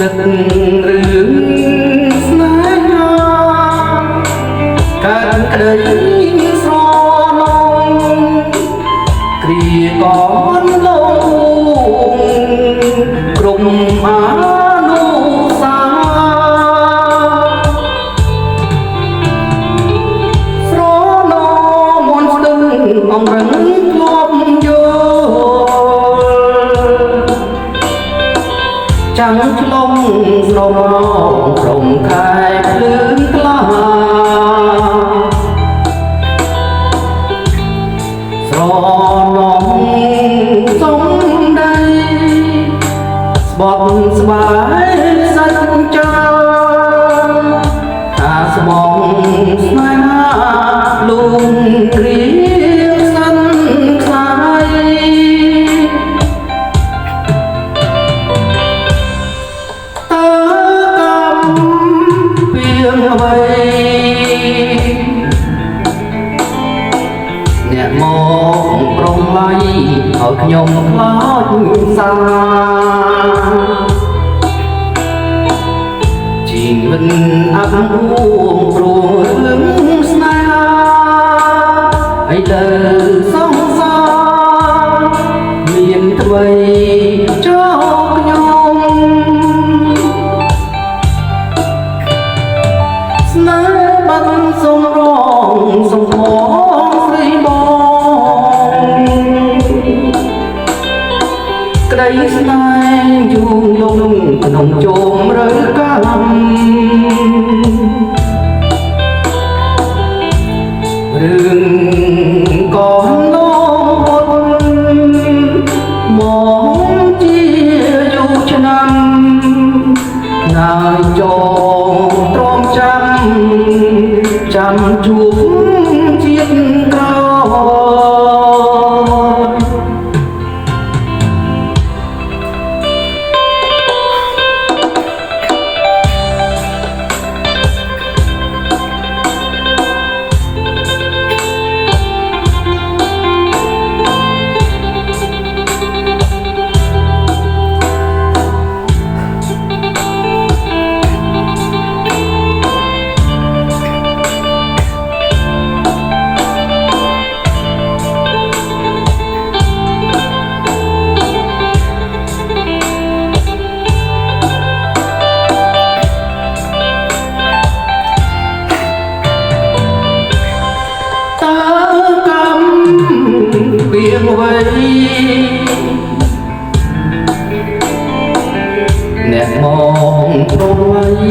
นึกเรื่องสนายาการกระไดสรอนองกรีก่อนลงกลุ่มอานุสาสรอนอมนต์ดึงองรังลมโยจังลงสรตรงกายคลื่นกล้าสรนองทรงใดบอดสบายสัจจาถ้าสมองสนายนาลุงเรียกสันคลายអ្នកមកប្រងឡៃឲ្យខ្ញុំខ្លោចសាជីវិតអាប់អួងព្រោះរឿងស្នេហាឲ្យលើសង្សារមានអ្វីចូលខ្ញុំស្នេហ៍បាត់សុំរងសុំផងស្រីបងក្តីស្នេហ៍យូរលងក្នុងជុំរើកម្មរឿងកូនលោមកជាយូរឆ្នាំណាយចូលទ្រាំចាំជួបជាតិក្រោយវាអ្វីអ្នកមកព្រមឲ្យ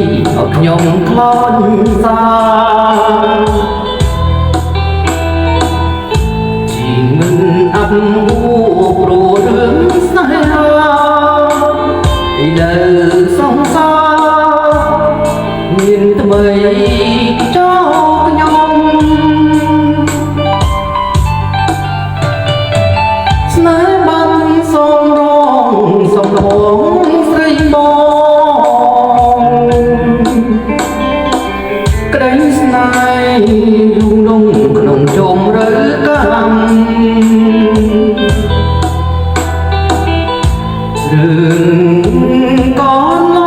ខ្ញុំខ្លោចសាជីមិនអាប់អួរព្រោះរឿងស្នេហាឥឡូវសង្សារមានថ្មីចូលខ្ញុំស្នេហ៍បានសូមរងសំឡងស្រីបងក្តីស្នេហ៍យូរលងក្នុងជុំរើកម្មរឿងកូន